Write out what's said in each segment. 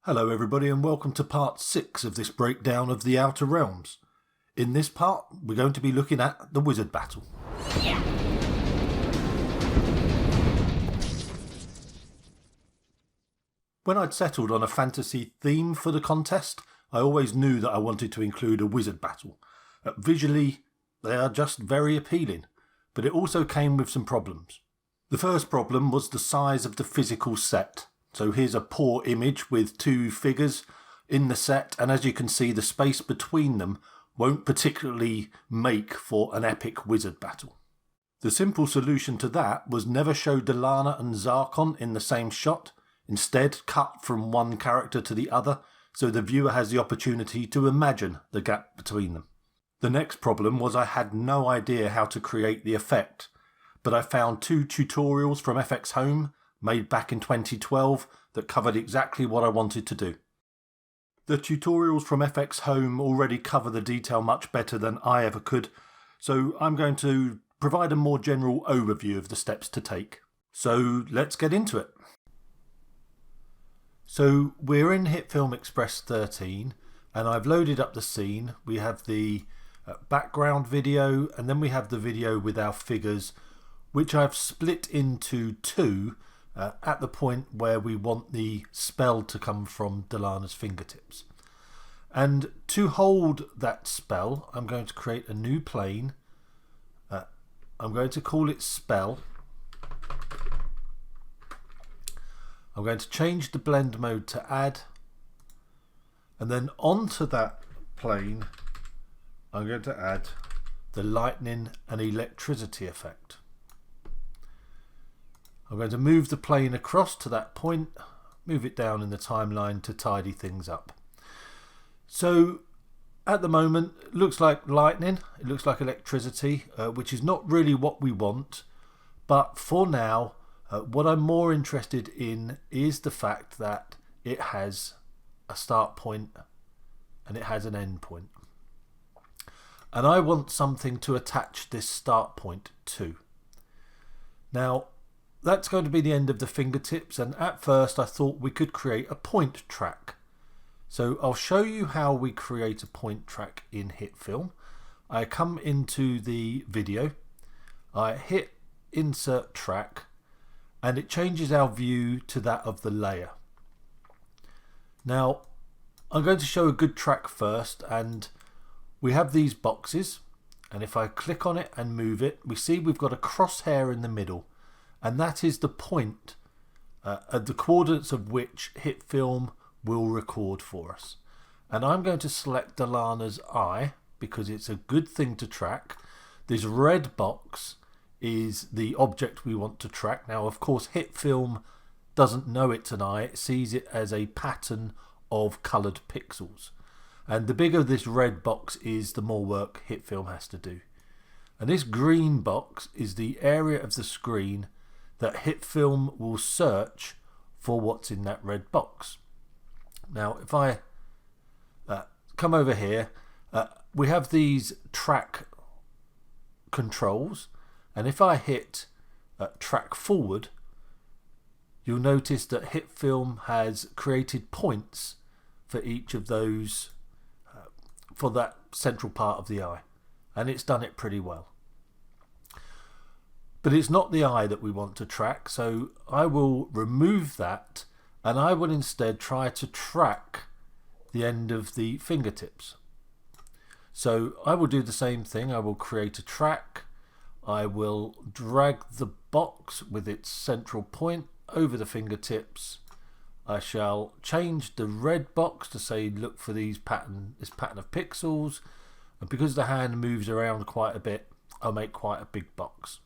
Hello everybody and welcome to part 6 of this breakdown of the Outer Realms. In this part we're going to be looking at the wizard battle. When I'd settled on a fantasy theme for the contest, I always knew that I wanted to include a wizard battle. Visually they are just very appealing, but it also came with some problems. The first problem was the size of the physical set. So here's a poor image with two figures in the set, and as you can see the space between them won't particularly make for an epic wizard battle. The simple solution to that was never show Delana and Zarkon in the same shot, instead cut from one character to the other so the viewer has the opportunity to imagine the gap between them. The next problem was I had no idea how to create the effect, but I found two tutorials from FXHome made back in 2012 that covered exactly what I wanted to do. The tutorials from FXHome already cover the detail much better than I ever could, so I'm going to provide a more general overview of the steps to take. So let's get into it. So we're in Hitfilm Express 13 and I've loaded up the scene. We have the background video and then we have the video with our figures, which I've split into two at the point where we want the spell to come from Delana's fingertips. And to hold that spell, I'm going to create a new plane. I'm going to call it spell. I'm going to change the blend mode to add. And then onto that plane, I'm going to add the lightning and electricity effect. I'm going to move the plane across to that point, move it down in the timeline to tidy things up. So at the moment it looks like lightning, it looks like electricity, which is not really what we want, but for now what I'm more interested in is the fact that it has a start point and it has an end point. And I want something to attach this start point to. Now that's going to be the end of the fingertips, and at first I thought we could create a point track. So I'll show you how we create a point track in Hitfilm. I come into the video, I hit insert track, and it changes our view to that of the layer. Now I'm going to show a good track first, and we have these boxes, and if I click on it and move it, we see we've got a crosshair in the middle. And that is the point at the coordinates of which Hitfilm will record for us. And I'm going to select Delana's eye because it's a good thing to track. This red box is the object we want to track. Now of course Hitfilm doesn't know it's an eye, it sees it as a pattern of coloured pixels. And the bigger this red box is, the more work Hitfilm has to do. And this green box is the area of the screen that Hitfilm will search for what's in that red box. Now if I come over here, we have these track controls, and if I hit track forward, you'll notice that Hitfilm has created points for each of those for that central part of the eye, and it's done it pretty well. But it's not the eye that we want to track, so I will remove that and I will instead try to track the end of the fingertips. So I will do the same thing. I will create a track. I will drag the box with its central point over the fingertips. I shall change the red box to say look for this pattern of pixels, and because the hand moves around quite a bit, I'll make quite a big box.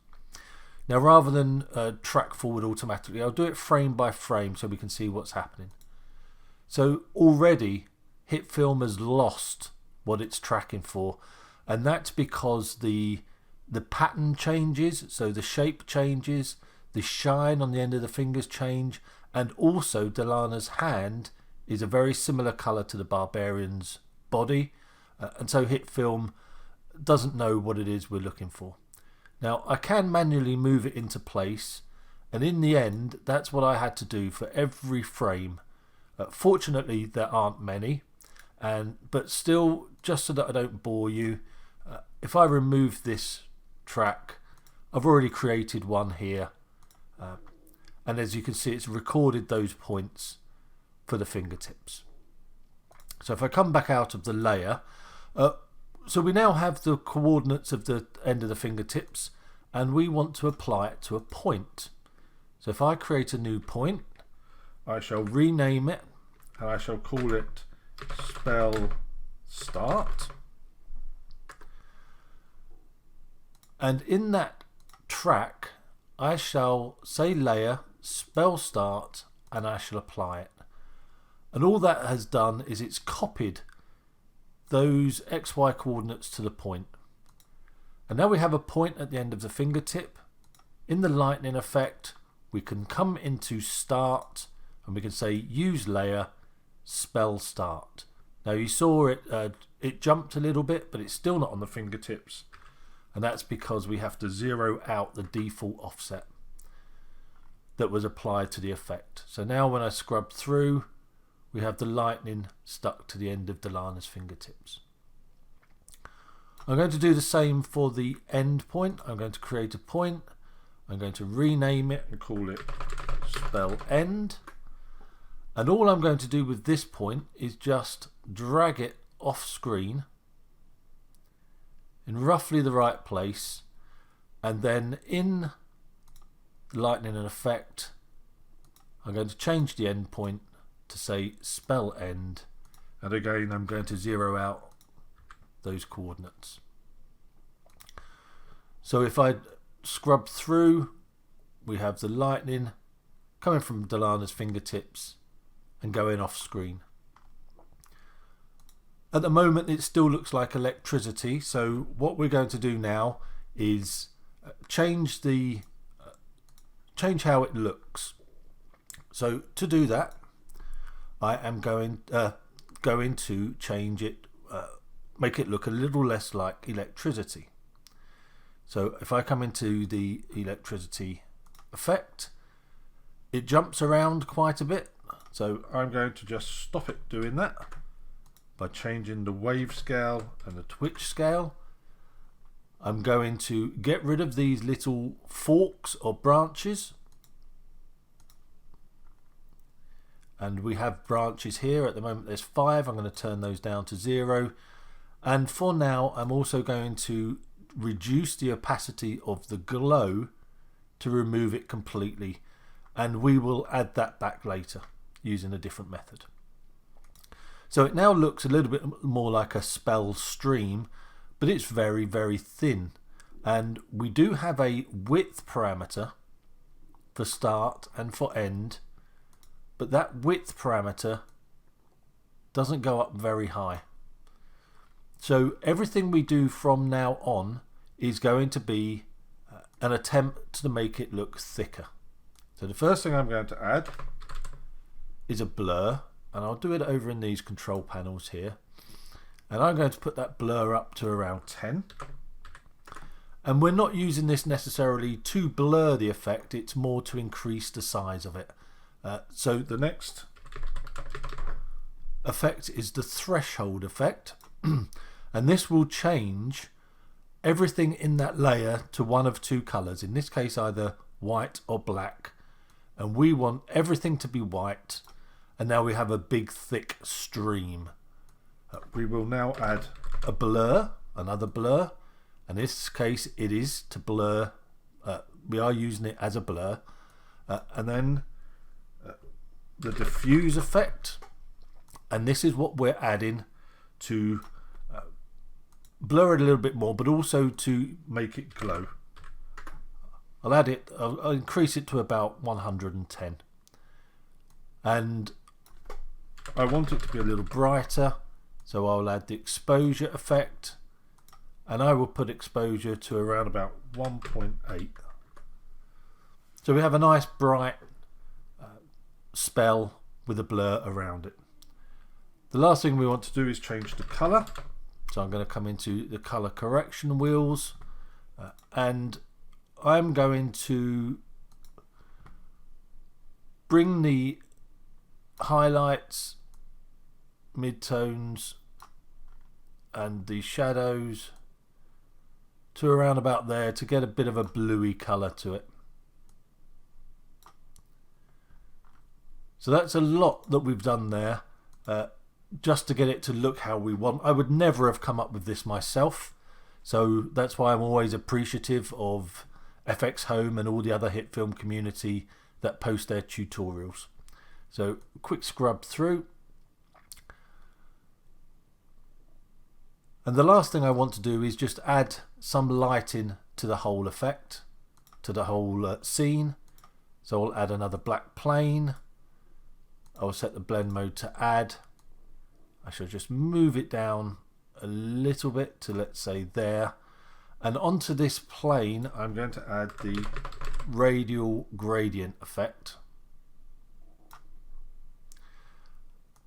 Now rather than track forward automatically, I'll do it frame by frame so we can see what's happening. So already Hitfilm has lost what it's tracking for, and that's because the pattern changes, so the shape changes, the shine on the end of the fingers change, and also Delana's hand is a very similar colour to the barbarian's body, and so Hitfilm doesn't know what it is we're looking for. Now I can manually move it into place, and in the end that's what I had to do for every frame. Fortunately, there aren't many, but still, just so that I don't bore you, if I remove this track, I've already created one here, and as you can see, it's recorded those points for the fingertips. So if I come back out of the layer, so we now have the coordinates of the end of the fingertips, and we want to apply it to a point. So if I create a new point, I shall rename it, and I shall call it spell start. And in that track, I shall say layer, spell start, and I shall apply it. And all that has done is it's copied those XY coordinates to the point. And now we have a point at the end of the fingertip. In the lightning effect, we can come into start and we can say use layer, spell start. Now you saw it jumped a little bit, but it's still not on the fingertips. And that's because we have to zero out the default offset that was applied to the effect. So now when I scrub through, we have the lightning stuck to the end of Delana's fingertips. I'm going to do the same for the end point. I'm going to create a point. I'm going to rename it and call it spell end. And all I'm going to do with this point is just drag it off screen in roughly the right place, and then in lightning and effect, I'm going to change the end point to say spell end, and again I'm going to zero out those coordinates. So if I scrub through, we have the lightning coming from Delana's fingertips and going off screen. At the moment it still looks like electricity, so what we're going to do now is change how it looks. So to do that, I am going to change it, make it look a little less like electricity. So if I come into the electricity effect, it jumps around quite a bit. So I'm going to just stop it doing that by changing the wave scale and the twitch scale. I'm going to get rid of these little forks or branches. And we have branches here. At the moment there's 5. I'm going to turn those down to 0. And for now I'm also going to reduce the opacity of the glow to remove it completely. And we will add that back later using a different method. So it now looks a little bit more like a spell stream, but it's very, very thin. And we do have a width parameter for start and for end, but that width parameter doesn't go up very high. So everything we do from now on is going to be an attempt to make it look thicker. So the first thing I'm going to add is a blur, and I'll do it over in these control panels here, and I'm going to put that blur up to around 10. And we're not using this necessarily to blur the effect, it's more to increase the size of it. So the next effect is the threshold effect, and this will change everything in that layer to one of 2 colors, in this case either white or black, and we want everything to be white. And now we have a big thick stream. We will now add a blur, another blur. In this case it is to blur, we are using it as a blur. And then the diffuse effect, and this is what we're adding to blur it a little bit more, but also to make it glow. I'll increase it to about 110. And I want it to be a little brighter, so I'll add the exposure effect, and I will put exposure to around about 1.8. So we have a nice bright spell with a blur around it. The last thing we want to do is change the color. So I'm going to come into the color correction wheels, and I'm going to bring the highlights, midtones and the shadows to around about there to get a bit of a bluey colour to it. So that's a lot that we've done there just to get it to look how we want. I would never have come up with this myself, so that's why I'm always appreciative of FXHome and all the other Hitfilm community that post their tutorials. So quick scrub through. And the last thing I want to do is just add some lighting to the whole effect, to the whole scene. So I'll add another black plane. I'll set the blend mode to add. I shall just move it down a little bit to, let's say, there. And onto this plane I'm going to add the radial gradient effect.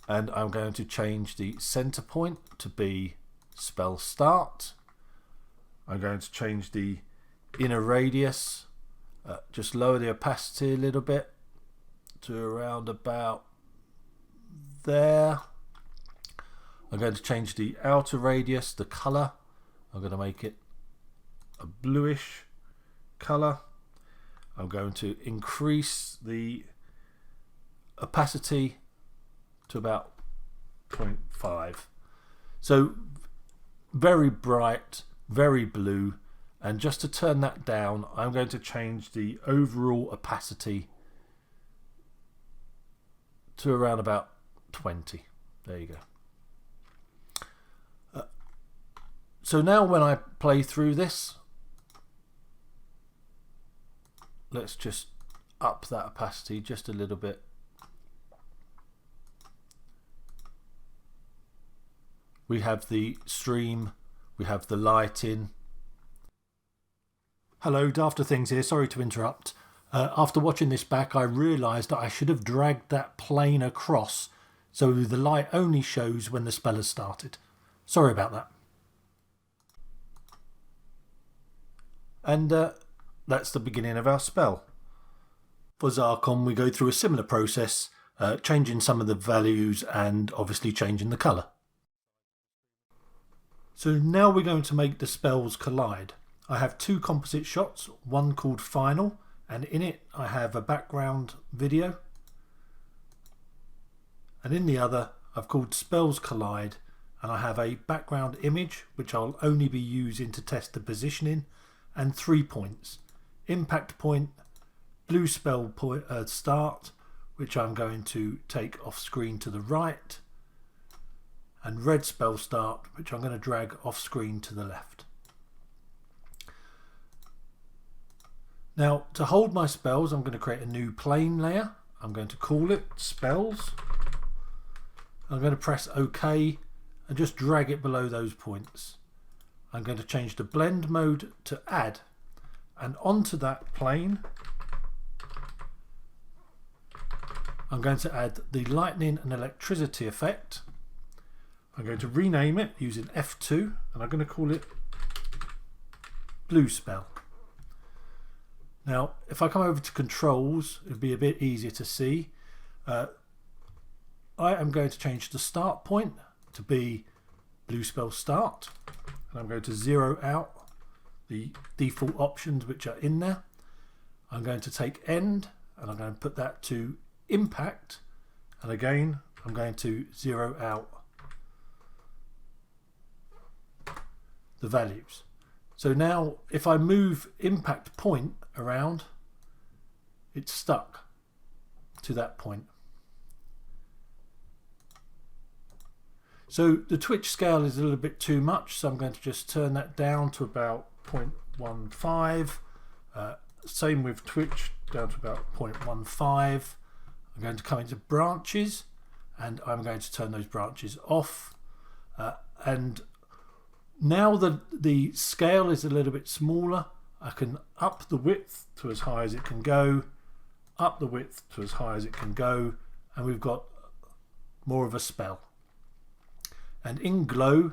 And I'm going to change the center point to be spell start. I'm going to change the inner radius, just lower the opacity a little bit to around about there. I'm going to change the outer radius, the color. I'm going to make it a bluish color. I'm going to increase the opacity to about 0.5. So very bright, very blue, and just to turn that down I'm going to change the overall opacity to around about 20. There you go. So now when I play through this, let's just up that opacity just a little bit. We have the stream, we have the lighting. Hello, Dafter Things here, sorry to interrupt. After watching this back I realised that I should have dragged that plane across so the light only shows when the spell has started. Sorry about that. And that's the beginning of our spell. For Zarkon we go through a similar process, changing some of the values and obviously changing the colour. So now we're going to make the spells collide. I have two composite shots, one called Final, and in it I have a background video. And in the other I've called Spells Collide, and I have a background image which I'll only be using to test the positioning, and 3 points. Impact point, blue spell point, start, which I'm going to take off screen to the right, and red spell start, which I'm going to drag off screen to the left. Now to hold my spells I'm going to create a new plane layer. I'm going to call it spells. I'm going to press OK and just drag it below those points. I'm going to change the blend mode to add, and onto that plane I'm going to add the lightning and electricity effect. I'm going to rename it using F2 and I'm going to call it blue spell. Now if I come over to controls it'll be a bit easier to see. I am going to change the start point to be blue spell start, and I'm going to zero out the default options which are in there. I'm going to take end and I'm going to put that to impact, and again I'm going to zero out the values. So now if I move impact point around, it's stuck to that point. So the twitch scale is a little bit too much, so I'm going to just turn that down to about 0.15. Same with twitch, down to about 0.15. I'm going to come into branches and I'm going to turn those branches off. And now that the scale is a little bit smaller, I can up the width to as high as it can go, up the width to as high as it can go, and we've got more of a spell. And in glow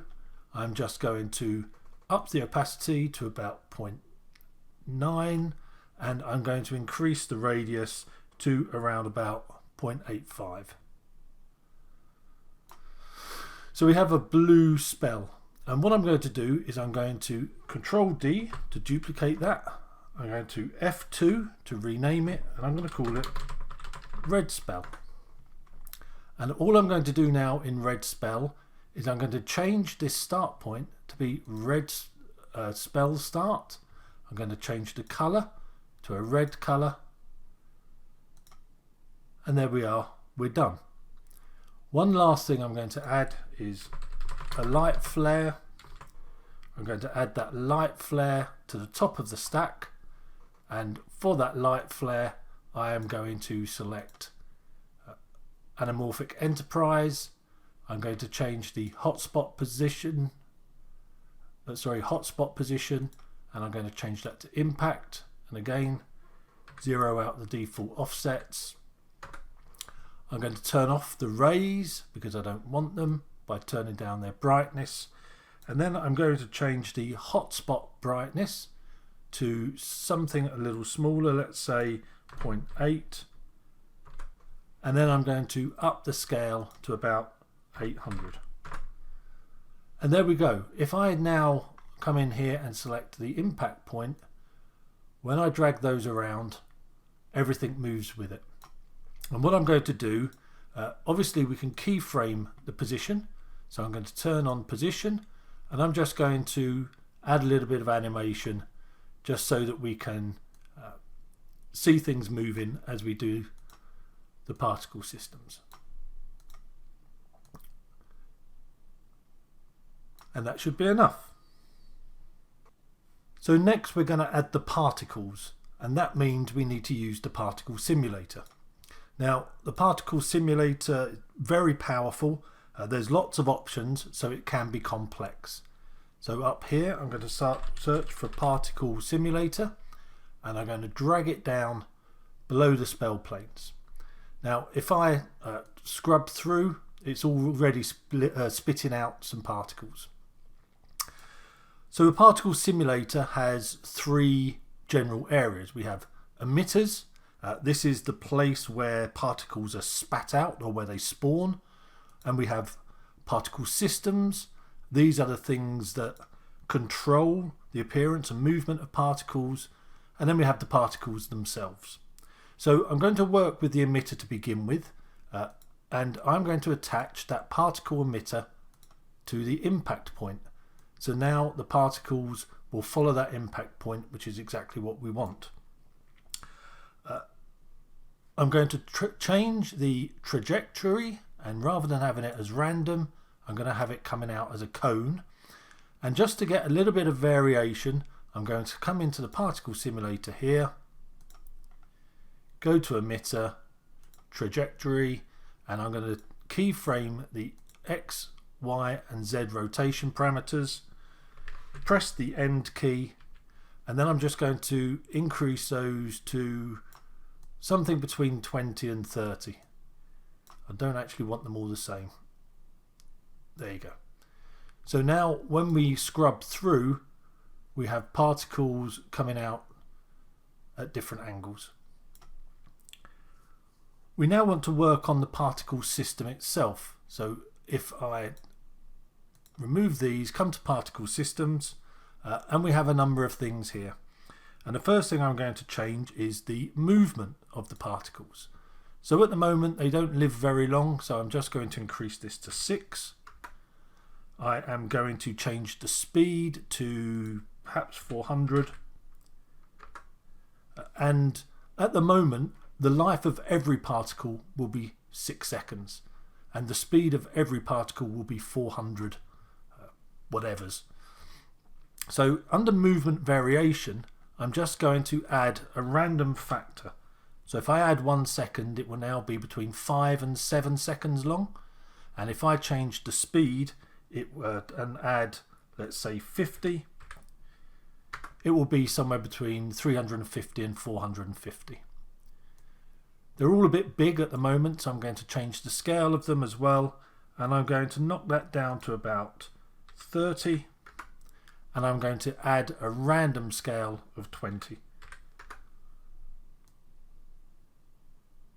I'm just going to up the opacity to about 0.9, and I'm going to increase the radius to around about 0.85. So we have a blue spell, and what I'm going to do is I'm going to Control D to duplicate that. I'm going to F2 to rename it, and I'm going to call it red spell. And all I'm going to do now in red spell is I'm going to change this start point to be red spell start. I'm going to change the color to a red color, and there we are, we're done. One last thing I'm going to add is a light flare. I'm going to add that light flare to the top of the stack, and for that light flare I am going to select anamorphic enterprise. I'm going to change the hotspot position, and I'm going to change that to impact, and again zero out the default offsets. I'm going to turn off the rays because I don't want them by turning down their brightness, and then I'm going to change the hotspot brightness to something a little smaller, let's say 0.8, and then I'm going to up the scale to about 800. And there we go. If I now come in here and select the impact point, when I drag those around, everything moves with it. And what I'm going to do, obviously we can keyframe the position, so I'm going to turn on position, and I'm just going to add a little bit of animation just so that we can see things moving as we do the particle systems. And that should be enough. So next we're going to add the particles, and that means we need to use the particle simulator. Now the particle simulator is very powerful. There's lots of options, so it can be complex. So up here I'm going to search for particle simulator, and I'm going to drag it down below the spell planes. Now if I scrub through, it's already spitting out some particles. So the particle simulator has three general areas. We have emitters. This is the place where particles are spat out or where they spawn. And we have particle systems. These are the things that control the appearance and movement of particles. And then we have the particles themselves. So I'm going to work with the emitter to begin with. And I'm going to attach that particle emitter to the impact point. So now the particles will follow that impact point, which is exactly what we want. I'm going to change the trajectory, and rather than having it as random, I'm going to have it coming out as a cone. And just to get a little bit of variation, I'm going to come into the particle simulator here, go to emitter, trajectory, and I'm going to keyframe the X, Y and Z rotation parameters, press the end key, and then I'm just going to increase those to something between 20 and 30. I don't actually want them all the same. There you go. So now when we scrub through, we have particles coming out at different angles. We now want to work on the particle system itself. So if I remove these, come to particle systems, and we have a number of things here. And the first thing I'm going to change is the movement of the particles. So at the moment they don't live very long, so I'm just going to increase this to 6. I am going to change the speed to perhaps 400. And at the moment the life of every particle will be 6 seconds, and the speed of every particle will be 400 whatevers. So under movement variation, I'm just going to add a random factor. So if I add 1 second, it will now be between 5 and 7 seconds long. And if I change the speed and add, let's say 50, it will be somewhere between 350 and 450. They're all a bit big at the moment, so I'm going to change the scale of them as well, and I'm going to knock that down to about 30, and I'm going to add a random scale of 20.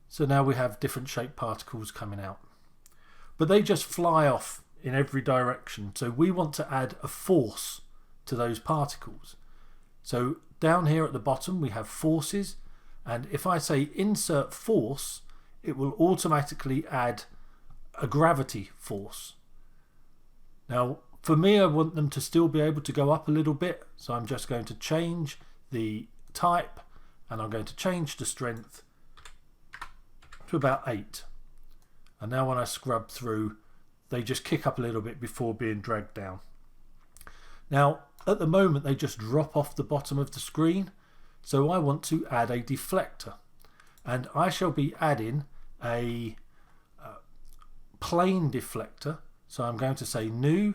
So now we have different shaped particles coming out, but they just fly off in every direction. So we want to add a force to those particles. So down here at the bottom we have forces, and if I say insert force, it will automatically add a gravity force. Now for me, I want them to still be able to go up a little bit, so I'm just going to change the type, and I'm going to change the strength to about 8. And now when I scrub through, they just kick up a little bit before being dragged down. Now at the moment they just drop off the bottom of the screen, so I want to add a deflector, and I shall be adding a plane deflector. So I'm going to say new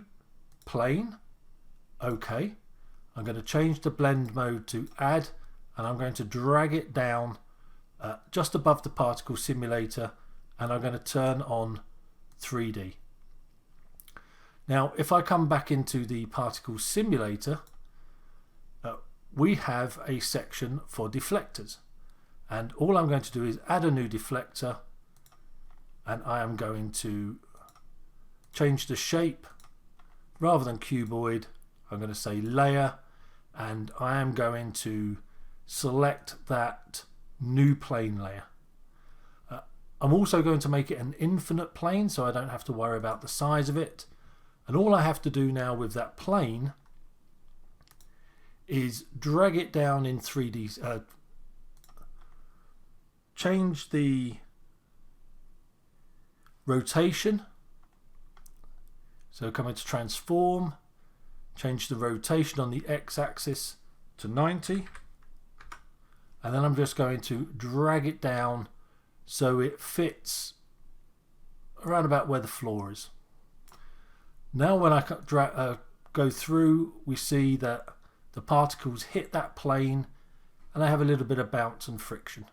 plane, OK. I'm going to change the blend mode to add, and I'm going to drag it down just above the particle simulator, and I'm going to turn on 3D. Now if I come back into the particle simulator, we have a section for deflectors, and all I'm going to do is add a new deflector, and I am going to change the shape. Rather than cuboid, I'm going to say layer, and I am going to select that new plane layer. I'm also going to make it an infinite plane, so I don't have to worry about the size of it. And all I have to do now with that plane is drag it down in 3D, change the rotation. So come into transform, change the rotation on the x-axis to 90, and then I'm just going to drag it down so it fits around about where the floor is. Now when I go through, we see that the particles hit that plane and they have a little bit of bounce and friction.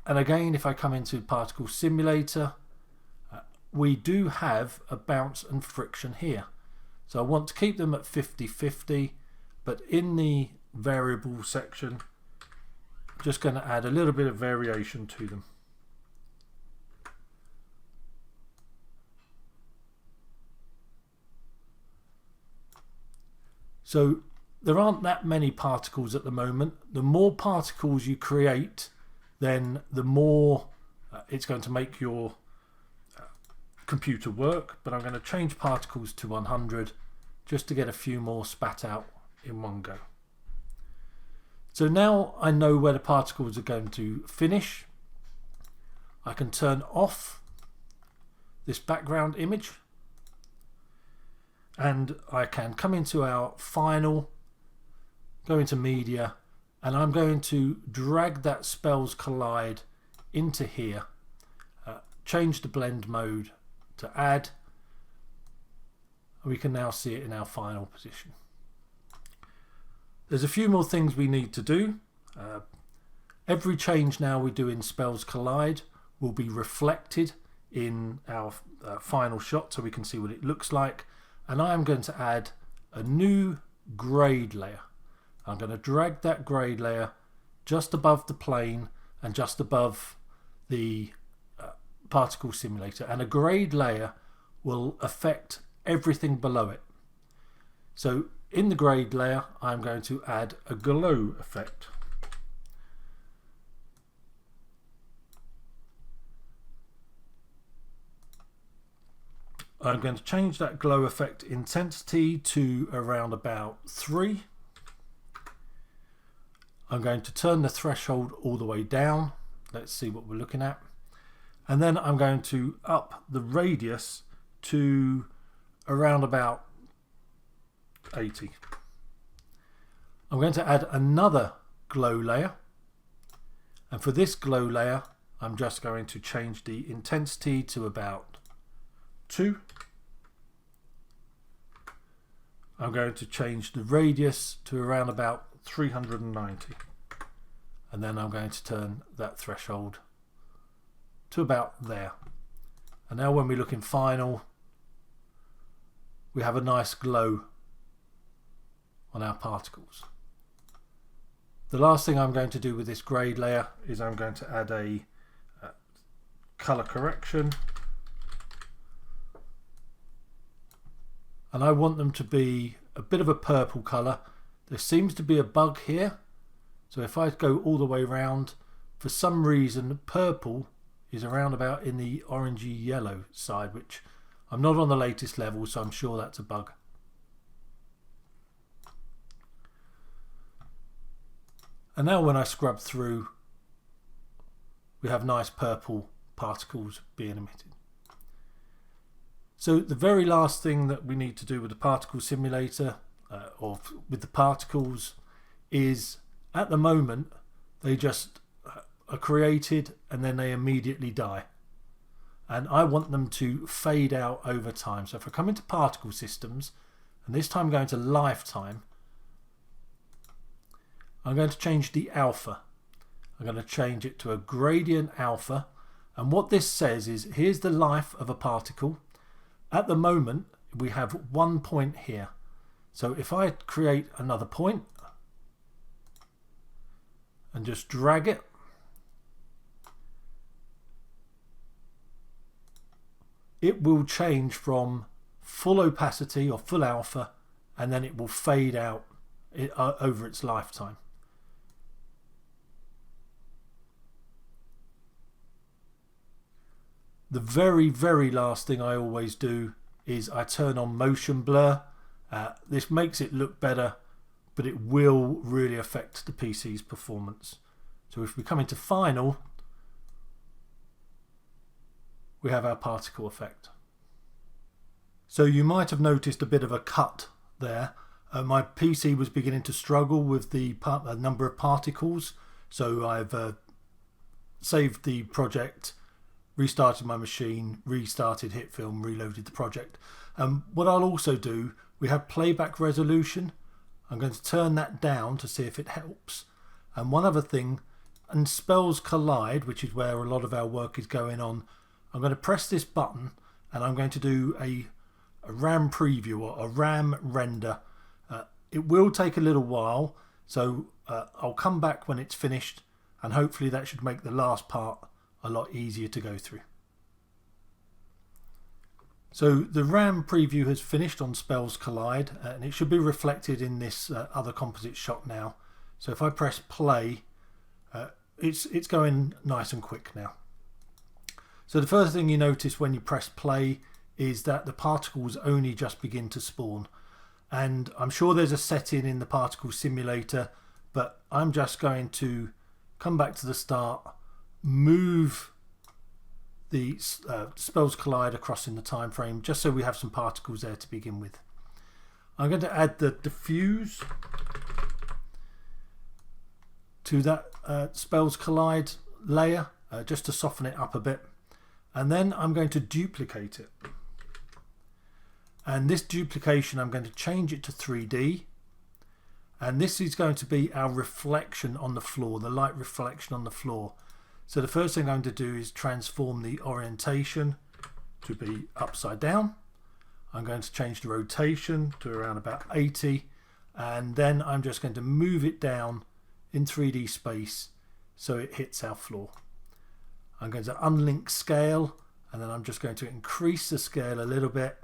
And again, if I come into particle simulator, we do have a bounce and friction here. So I want to keep them at 50-50, but in the variable section, I'm just going to add a little bit of variation to them. So there aren't that many particles at the moment. The more particles you create, then the more it's going to make your computer work. But I'm going to change particles to 100 just to get a few more spat out in one go. So now I know where the particles are going to finish. I can turn off this background image, and I can come into our final, go into media, and I'm going to drag that spells collide into here, change the blend mode to add, and we can now see it in our final position. There's a few more things we need to do. Every change now we do in spells collide will be reflected in our final shot, so we can see what it looks like. And I am going to add a new grade layer. I'm going to drag that grade layer just above the plane and just above the particle simulator, and a grade layer will affect everything below it. So in the grade layer I'm going to add a glow effect. I'm going to change that glow effect intensity to around about 3. I'm going to turn the threshold all the way down. Let's see what we're looking at. And then I'm going to up the radius to around about 80. I'm going to add another glow layer, and for this glow layer I'm just going to change the intensity to about 2. I'm going to change the radius to around about 390, and then I'm going to turn that threshold to about there. And now when we look in final, we have a nice glow on our particles. The last thing I'm going to do with this grade layer is I'm going to add a color correction. and I want them to be a bit of a purple colour. There seems to be a bug here, so if I go all the way around, for some reason purple is around about in the orangey yellow side, which I'm not on the latest level, so I'm sure that's a bug. And now when I scrub through, we have nice purple particles being emitted. So the very last thing that we need to do with the particle simulator, or with the particles, is at the moment they just are created and then they immediately die. And I want them to fade out over time. So if I come into particle systems, and this time going to lifetime, I'm going to change the alpha. I'm going to change it to a gradient alpha. And what this says is, here's the life of a particle. At the moment, we have 1 point here. So if I create another point and just drag it, it will change from full opacity or full alpha, and then it will fade out over its lifetime. The very, very last thing I always do is I turn on motion blur. This makes it look better, but it will really affect the PC's performance. So if we come into final, we have our particle effect. So you might have noticed a bit of a cut there. My PC was beginning to struggle with the number of particles, so I've saved the project, restarted my machine, restarted Hitfilm, reloaded the project. What I'll also do, we have playback resolution. I'm going to turn that down to see if it helps. And one other thing, and spells collide, which is where a lot of our work is going on, I'm going to press this button and I'm going to do a RAM preview or a RAM render. It will take a little while, so I'll come back when it's finished, and hopefully that should make the last part a lot easier to go through. So the RAM preview has finished on Spells Collide, and it should be reflected in this other composite shot now. So if I press play, it's going nice and quick now. So the first thing you notice when you press play is that the particles only just begin to spawn. And I'm sure there's a setting in the particle simulator, but I'm just going to come back to the start, move the Spells Collide across in the time frame, just so we have some particles there to begin with. I'm going to add the diffuse to that Spells Collide layer, just to soften it up a bit. And then I'm going to duplicate it. And this duplication, I'm going to change it to 3D. And this is going to be our reflection on the floor, the light reflection on the floor. So the first thing I'm going to do is transform the orientation to be upside down. I'm going to change the rotation to around about 80. And then I'm just going to move it down in 3D space so it hits our floor. I'm going to unlink scale, and then I'm just going to increase the scale a little bit,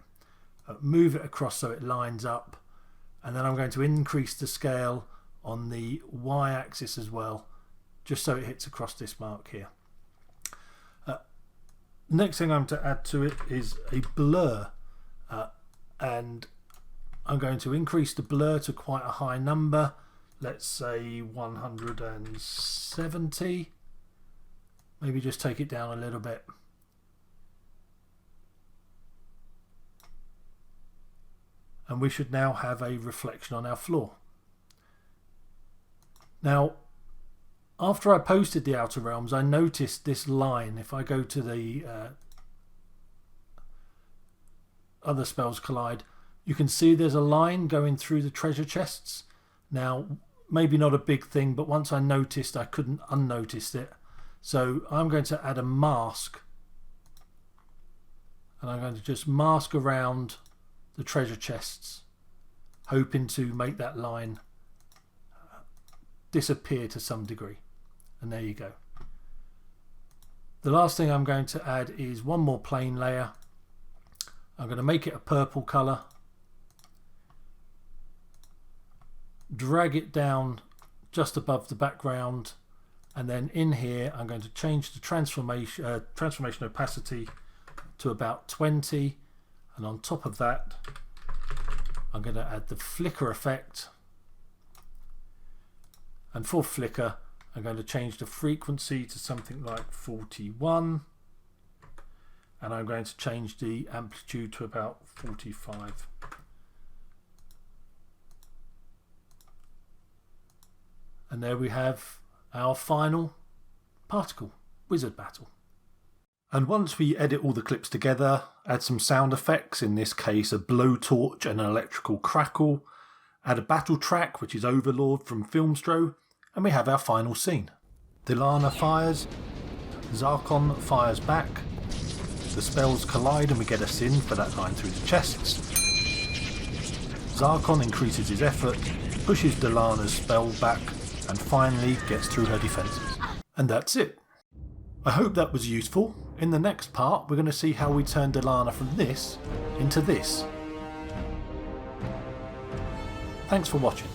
move it across so it lines up, and then I'm going to increase the scale on the y-axis as well, just so it hits across this mark here. Next thing I'm to add to it is a blur, and I'm going to increase the blur to quite a high number, let's say 170. Maybe just take it down a little bit. And we should now have a reflection on our floor. Now, after I posted the Outer Realms, I noticed this line. If I go to the other Spells Collide, you can see there's a line going through the treasure chests. Now, maybe not a big thing, but once I noticed, I couldn't unnotice it. So I'm going to add a mask, and I'm going to just mask around the treasure chests, hoping to make that line disappear to some degree. And there you go. The last thing I'm going to add is one more plane layer. I'm going to make it a purple color, drag it down just above the background, and then in here I'm going to change the transformation opacity to about 20, and on top of that I'm going to add the flicker effect, and for flicker I'm going to change the frequency to something like 41, and I'm going to change the amplitude to about 45. And there we have our final particle wizard battle. And once we edit all the clips together, add some sound effects, in this case a blowtorch and an electrical crackle, add a battle track which is Overlord from Filmstro, and we have our final scene. Delana fires, Zarkon fires back, the spells collide and we get a sin for that line through the chests. Zarkon increases his effort, pushes Delana's spell back, and finally gets through her defences. And that's it. I hope that was useful. In the next part we're going to see how we turn Delana from this into this. Thanks for watching.